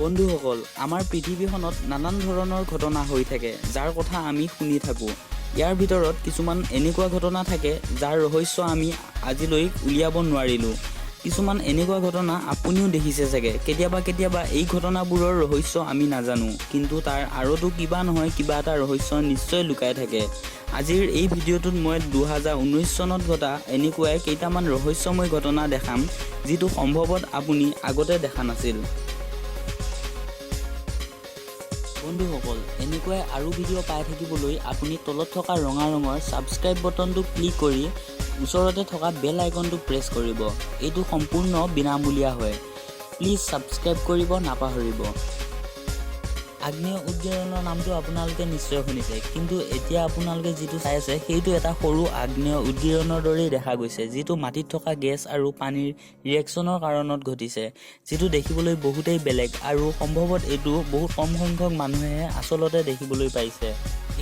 বন্ধুসকল, আমাৰ পৃথিৱীখনত নানান ধৰণৰ ঘটনা হৈ থাকে যাৰ কথা আমি শুনি থাকোঁ। ইয়াৰ ভিতৰত কিছুমান এনেকুৱা ঘটনা থাকে যাৰ ৰহস্য আমি আজিলৈ উলিয়াব নোৱাৰিলোঁ। কিছুমান এনেকুৱা ঘটনা আপুনিও দেখিছে চাগে। কেতিয়াবা এই ঘটনাবোৰৰ ৰহস্য আমি নাজানো, কিন্তু তাৰ আঁৰতো কিবা নহয় কিবা এটা ৰহস্য নিশ্চয় লুকাই থাকে। আজিৰ এই ভিডিঅ'টোত মই 2019 চনত ঘটা এনেকুৱাই কেইটামান ৰহস্যময় ঘটনা দেখাম, যিটো সম্ভৱত আপুনি আগতে দেখা নাছিল। বন্ধুসকল, এনেকুৱাই আৰু ভিডিঅ' পাই থাকিবলৈ আপুনি তলত থকা ৰঙা ৰঙৰ ছাবস্ক্ৰাইব বটনটো ক্লিক কৰি ওচৰতে থকা বেল আইকনটো প্ৰেছ কৰিব। এইটো সম্পূৰ্ণ বিনামূলীয়া হয়। প্লিজ ছাবস্ক্ৰাইব কৰিব নাপাহৰিব। আগ্নেয় উদগিৰণৰ নামটো আপোনালোকে নিশ্চয় শুনিছে, কিন্তু এতিয়া আপোনালোকে যিটো চাই আছে সেইটো এটা সৰু আগ্নেয় উদগিৰণৰ দৰেই দেখা গৈছে, যিটো মাটিত থকা গেছ আৰু পানীৰ ৰিয়েকশ্যনৰ কাৰণত ঘটিছে, যিটো দেখিবলৈ বহুতেই বেলেগ আৰু সম্ভৱত এইটো বহুত কম সংখ্যক মানুহেহে আচলতে দেখিবলৈ পাইছে।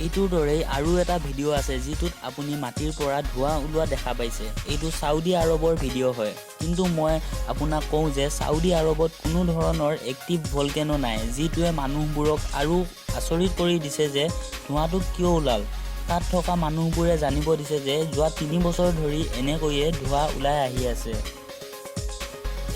এইটোৰ দৰেই আৰু এটা ভিডিঅ' আছে যিটোত আপুনি মাটিৰ পৰা ধোঁৱা ওলোৱা দেখা পাইছে। এইটো চাউদি আৰবৰ ভিডিঅ' হয়, কিন্তু মই আপোনাক কওঁ যে চাউদি আৰবত কোনো ধৰণৰ এক্টিভ ভলকেনো নাই, যিটোৱে মানুহবোৰক আৰু আচৰিত কৰি দিছে যে ধোঁৱাটো কিয় ওলাল। তাত থকা মানুহবোৰে জানিব দিছে যে যোৱা 3 বছৰ ধৰি এনেকৈয়ে ধোঁৱা ওলাই আহি আছে।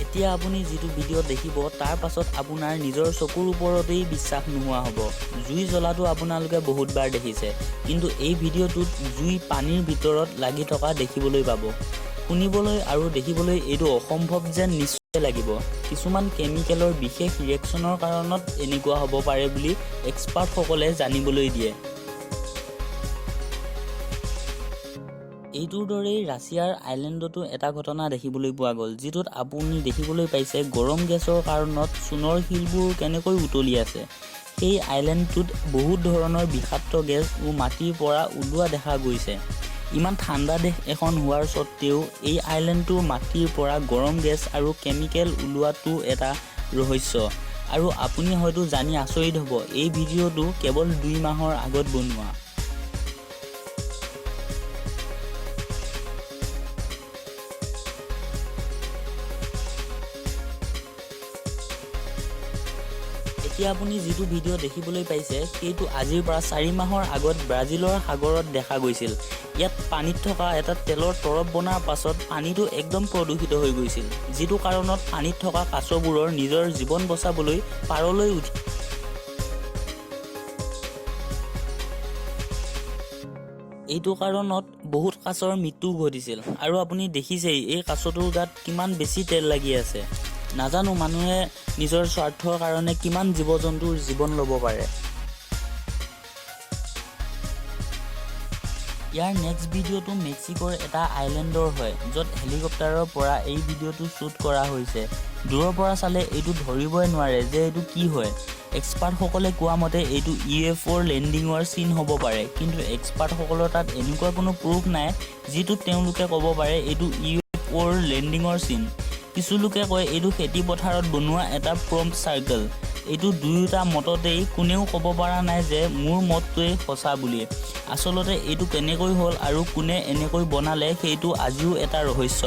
এতিয়া আপুনি যিটো ভিডিঅ' দেখিব তাৰ পাছত আপোনাৰ নিজৰ চকুৰ ওপৰতেই বিশ্বাস নোহোৱা হ'ব। জুই জ্বলাটো আপোনালোকে বহুতবাৰ দেখিছে, কিন্তু এই ভিডিঅ'টোত জুই পানীৰ ভিতৰত লাগি থকা দেখিবলৈ পাব। শুনিবলৈ আৰু দেখিবলৈ এইটো অসম্ভৱ যেন নিশ্চয় লাগিব। কিছুমান কেমিকেলৰ বিশেষ ৰিয়েকশ্যনৰ কাৰণত এনেকুৱা হ'ব পাৰে বুলি এক্সপাৰ্টসকলে জানিবলৈ দিয়ে। এইটোৰ দৰেই ৰাছিয়াৰ আইলেণ্ডতো এটা ঘটনা দেখিবলৈ পোৱা গ'ল, যিটোত আপুনি দেখিবলৈ পাইছে গৰম গেছৰ কাৰণত চূণৰ শিলবোৰ কেনেকৈ উতলি আছে। সেই আইলেণ্ডটোত বহুত ধৰণৰ বিষাক্ত গেছ মাটিৰ পৰা ওলোৱা দেখা গৈছে। ইমান ঠাণ্ডা দেশ এখন হোৱাৰ স্বত্তেও এই আইলেণ্ডটোৰ মাটিৰ পৰা গৰম গেছ আৰু কেমিকেল ওলোৱাটো এটা ৰহস্য। আৰু আপুনি হয়তো জানি আচৰিত হ'ব, এই ভিডিঅ'টো কেৱল 2 মাহৰ আগত বনোৱা। এতিয়া আপুনি যিটো ভিডিঅ' দেখিবলৈ পাইছে সেইটো আজিৰ পৰা 4 মাহৰ আগত ব্ৰাজিলৰ সাগৰত দেখা গৈছিল। ইয়াত পানীত থকা এটা তেলৰ তৰপ বনাৰ পাছত পানীটো একদম প্ৰদূষিত হৈ গৈছিল, যিটো কাৰণত পানীত থকা কাছবোৰৰ নিজৰ জীৱন বচাবলৈ পাৰলৈ উঠি এইটো কাৰণত বহুত কাছৰ মৃত্যু ঘটিছিল। আৰু আপুনি দেখিছেই এই কাছটোৰ গাত কিমান বেছি তেল লাগি আছে। নাজানো মানুহে নিজৰ স্বাৰ্থৰ কাৰণে কিমান জীৱ জন্তুৰ জীৱন ল'ব পাৰে। ইয়াৰ নেক্সট ভিডিঅ'টো মেক্সিকোৰ এটা আইলেণ্ডৰ হয়, য'ত হেলিকপ্টাৰৰ পৰা এই ভিডিঅ'টো শ্বুট কৰা হৈছে। দূৰৰ পৰা চালে এইটো ধৰিবই নোৱাৰে যে এইটো কি হয়। এক্সপাৰ্টসকলে কোৱা মতে এইটো UFOৰ লেণ্ডিঙৰ চিন হ'ব পাৰে, কিন্তু এক্সপাৰ্টসকলৰ তাত এনেকুৱা কোনো প্ৰুফ নাই যিটোত তেওঁলোকে ক'ব পাৰে এইটো UFOৰ লেণ্ডিঙৰ চিন। কিছু লোকে কয় এইটো খেতি পথাৰত বনোৱা এটা প্ৰম্প চাৰ্কেল। এইটো দুয়োটা মততেই কোনেও ক'ব পৰা নাই যে মোৰ মতটোৱেই সঁচা বুলি। আচলতে এইটো কেনেকৈ হ'ল আৰু কোনে এনেকৈ বনালে সেইটো আজিও এটা ৰহস্য।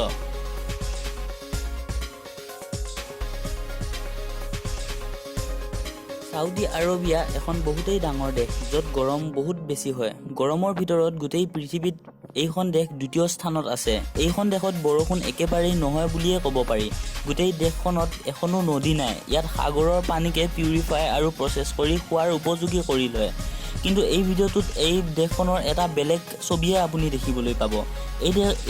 চাউদি আৰবিয়া এখন বহুতেই ডাঙৰ দেশ, য'ত গৰম বহুত বেছি হয়। গৰমৰ ভিতৰত গোটেই পৃথিৱীত এইখন দেশ 2য় স্থানত আছে। এইখন দেশত বৰষুণ একেবাৰেই নহয় বুলিয়ে ক'ব পাৰি। গোটেই দেশখনত এখনো নদী নাই। ইয়াত সাগৰৰ পানীকে পিউৰিফাই আৰু প্ৰচেছ কৰি খোৱাৰ উপযোগী কৰি লয়। কিন্তু এই ভিডিঅ'টোত এই দেশখনৰ এটা বেলেগ ছবিয়ে আপুনি দেখিবলৈ পাব।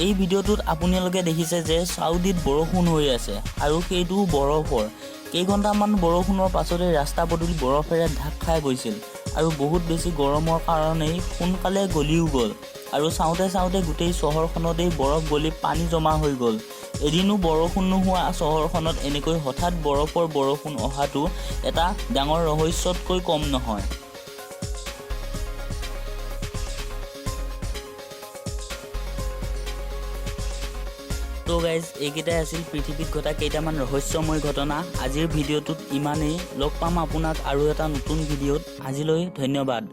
এই ভিডিঅ'টোত আপোনালোকে দেখিছে যে চাউদিত বৰষুণ হৈ আছে, আৰু সেইটোও বৰফৰ। কেইঘণ্টামান বৰষুণৰ পাছতে ৰাস্তা পদূলি বৰফেৰে ঢাক খাই গৈছিল, আৰু বহুত বেছি গৰমৰ কাৰণেই সোনকালে গলিও গ'ল। আৰু চাওঁতে গোটেই চহৰখনতেই বৰফ গলি পানী জমা হৈ গ'ল। এদিনো বৰষুণ নোহোৱা চহৰখনত এনেকৈ হঠাৎ বৰফৰ বৰষুণ অহাটো এটা ডাঙৰ ৰহস্যতকৈ কম নহয়। তো গাইজ, এইকেইটাই আছিল পৃথিৱীত ঘটা কেইটামান ৰহস্যময় ঘটনা। আজিৰ ভিডিঅ'টোত ইমানেই। লগ পাম আপোনাক আৰু এটা নতুন ভিডিঅ'ত। আজিলৈ ধন্যবাদ।